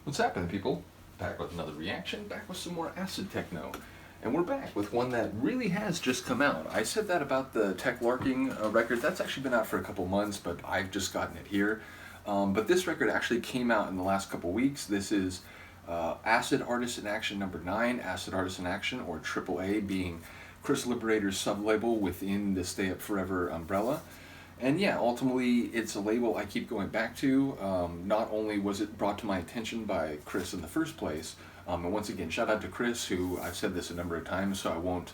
What's happening, people? Back with another reaction, back with some more acid-techno. And we're back with one that really has just come out. I said that about the Tech Larking record. That's actually been out for a couple months, but I've just gotten it here. But this record actually came out in the last couple weeks. This is Acid Artist in Action number 9, Acid Artist in Action, or AAA, being Chris Liberator's sub-label within the Stay Up Forever umbrella. And yeah, ultimately, it's a label I keep going back to. Not only was it brought to my attention by Chris in the first place, and once again, shout out to Chris, who I've said this a number of times, so I won't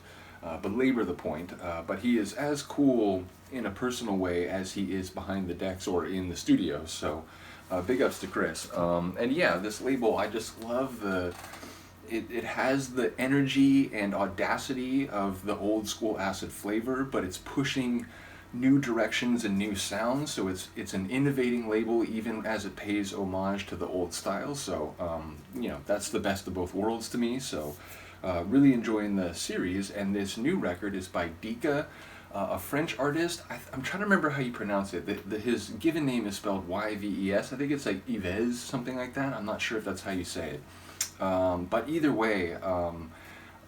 belabor the point, but he is as cool in a personal way as he is behind the decks or in the studio, so big ups to Chris. And yeah, this label, I just love it has the energy and audacity of the old school acid flavor, but it's pushing new directions and new sounds, so it's an innovating label even as it pays homage to the old style. So you know, that's the best of both worlds to me. So really enjoying the series. And this new record is by Dica, a French artist. I'm trying to remember how you pronounce it. His given name is spelled Y-V-E-S. I think it's like Yves, something like that. I'm not sure if that's how you say it, but either way,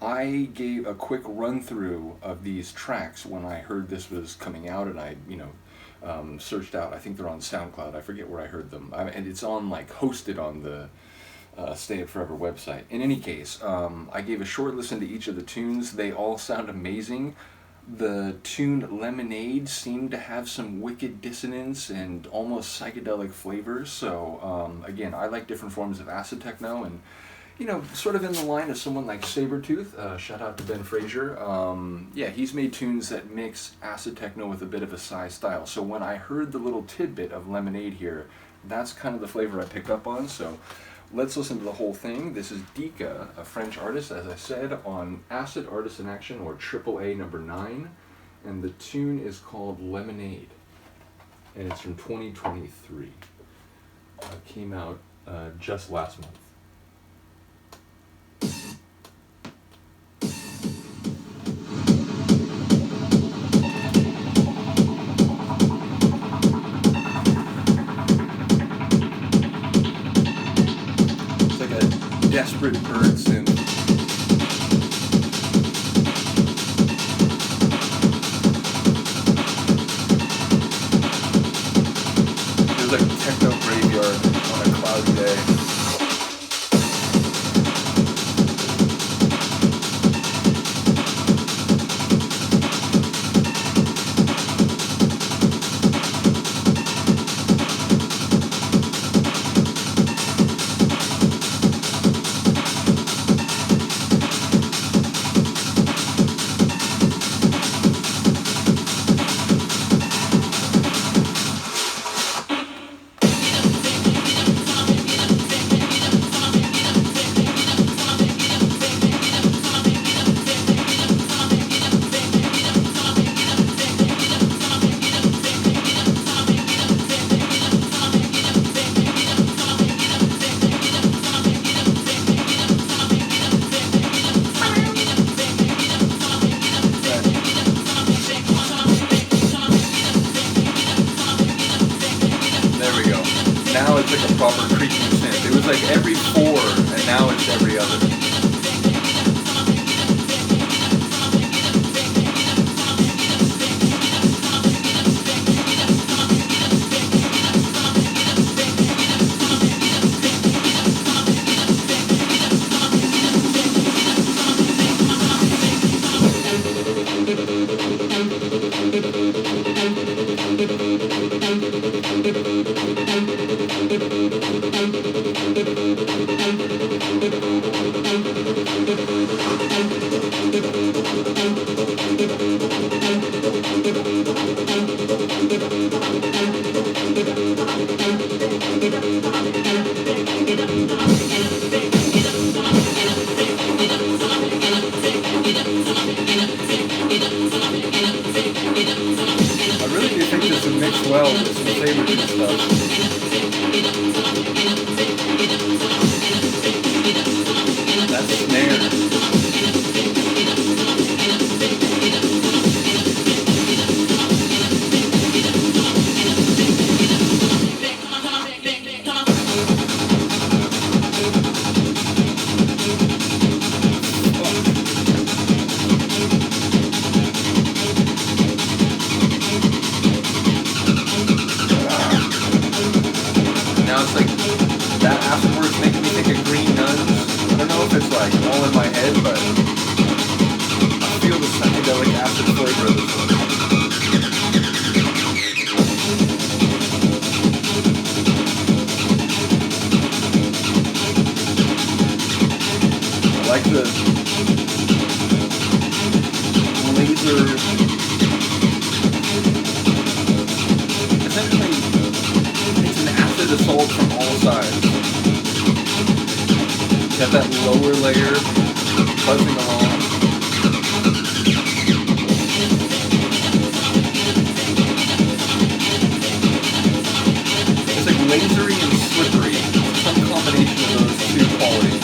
I gave a quick run through of these tracks when I heard this was coming out, and I, searched out. I think they're on SoundCloud. I forget where I heard them, and it's on hosted on the Stay Up Forever website. In any case, I gave a short listen to each of the tunes. They all sound amazing. The tune Lemonade seemed to have some wicked dissonance and almost psychedelic flavors. So again, I like different forms of acid techno, and sort of in the line of someone like Sabretooth, shout out to Ben Fraser. Yeah, he's made tunes that mix acid techno with a bit of a psy style. So when I heard the little tidbit of Lemonade here, that's kind of the flavor I picked up on. So let's listen to the whole thing. This is Dica, a French artist, as I said, on Acid Artist in Action, or AAA number 9. And the tune is called Lemonade. And it's from 2023. Came out just last month. Desperate bird synth. It was like a techno graveyard on a cloudy day. Now it's like a proper creaking synth. It was like every 4, and now it's every other. I really do think this would mix well with some Sabretooth stuff. That snare. like the laser. Essentially, it's an acid assault from all sides. You got that lower layer buzzing along. It's like lasery and slippery. Some combination of those two qualities.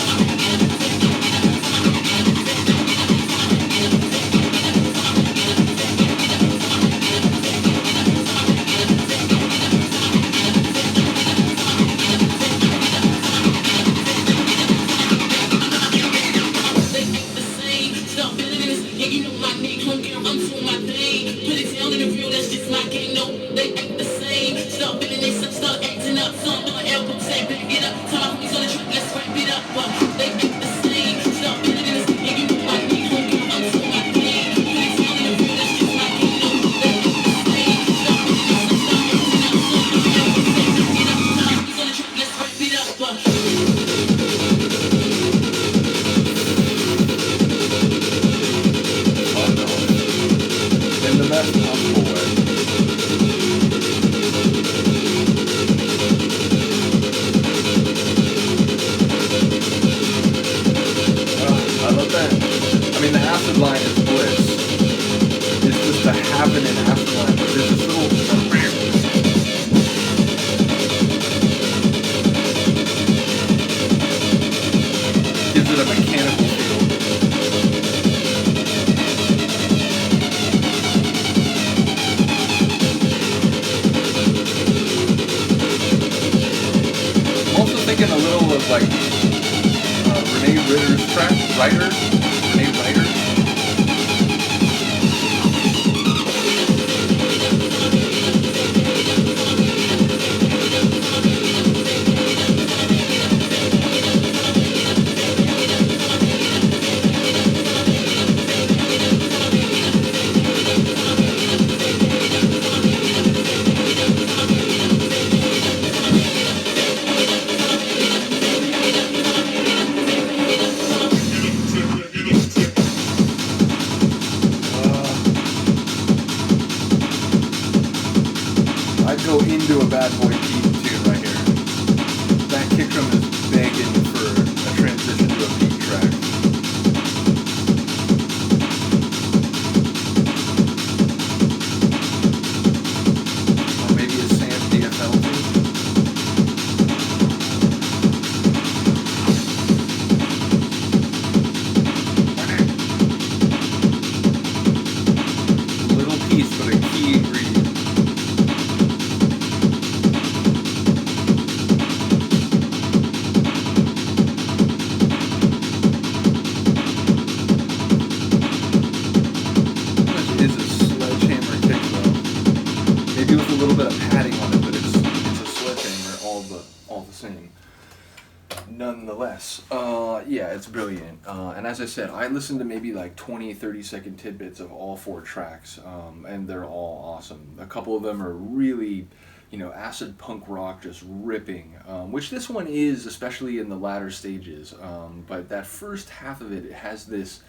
Yeah, it's brilliant. And as I said, I listened to maybe like 20, 30-second tidbits of all 4 tracks, and they're all awesome. A couple of them are really, acid punk rock, just ripping, which this one is, especially in the latter stages. But that first half of it has this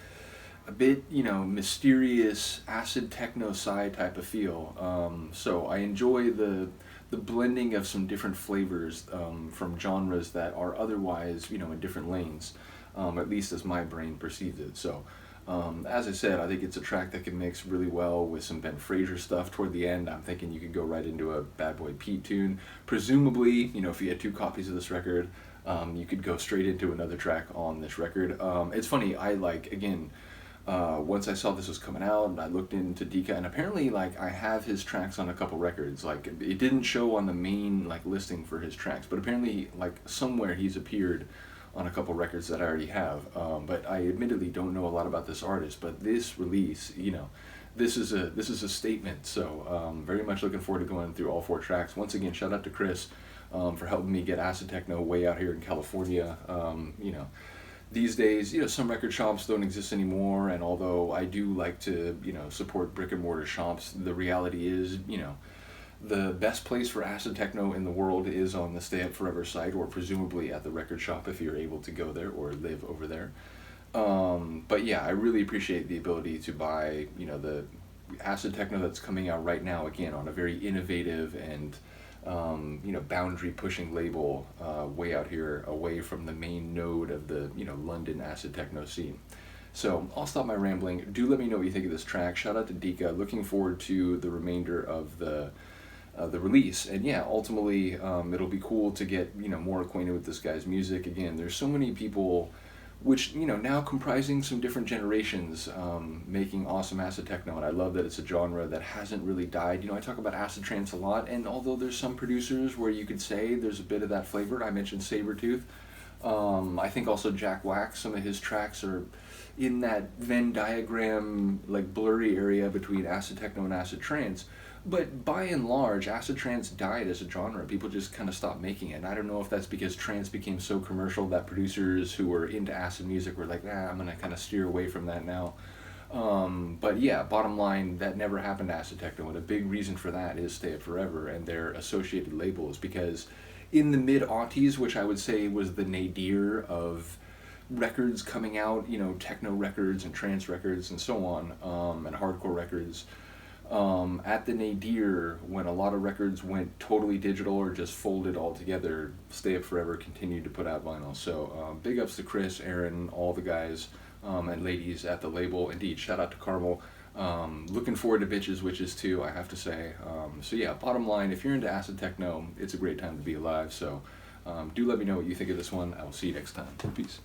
a bit, mysterious acid techno side type of feel. So I enjoy the blending of some different flavors from genres that are otherwise, in different lanes, at least as my brain perceives it. So, as I said, I think it's a track that can mix really well with some Ben Fraser stuff toward the end. I'm thinking you could go right into a Bad Boy Pete tune. Presumably, if you had 2 copies of this record, you could go straight into another track on this record. It's funny, once I saw this was coming out, and I looked into Dica, and apparently, I have his tracks on a couple records. It didn't show on the main, listing for his tracks, but apparently, somewhere he's appeared on a couple records that I already have. But I admittedly don't know a lot about this artist, but this release, this is a statement. So, very much looking forward to going through all 4 tracks. Once again, shout out to Chris for helping me get acid techno way out here in California. These days, some record shops don't exist anymore, and although I do like to, support brick and mortar shops, the reality is, the best place for acid techno in the world is on the Stay Up Forever site, or presumably at the record shop if you're able to go there or live over there. But yeah, I really appreciate the ability to buy, the acid techno that's coming out right now, again, on a very innovative and, boundary pushing label, way out here, away from the main node of the, London acid techno scene. So I'll stop my rambling. Do let me know what you think of this track. Shout out to Dica. Looking forward to the remainder of the release. And yeah, ultimately, it'll be cool to get more acquainted with this guy's music. Again, there's so many people, which now comprising some different generations, making awesome acid techno, and I love that it's a genre that hasn't really died. I talk about acid trance a lot, and although there's some producers where you could say there's a bit of that flavor, I mentioned Sabretooth. I think also Jack Wax, some of his tracks are in that Venn diagram, like blurry area between acid techno and acid trance. But by and large, acid trance died as a genre. People just kind of stopped making it. And I don't know if that's because trance became so commercial that producers who were into acid music were like, I'm going to kind of steer away from that now. But yeah, bottom line, that never happened to acid techno. And a big reason for that is Stay It Forever and their associated labels, because in the mid-aughties, which I would say was the nadir of records coming out, techno records and trance records and so on, and hardcore records, at the nadir, when a lot of records went totally digital or just folded altogether, Stay Up Forever continued to put out vinyl. So big ups to Chris, Aaron, all the guys and ladies at the label. Indeed, shout out to Carmel. Looking forward to Bitches Witches too, I have to say. So yeah, bottom line, if you're into acid techno, it's a great time to be alive. So do let me know what you think of this one. I will see you next time. Peace.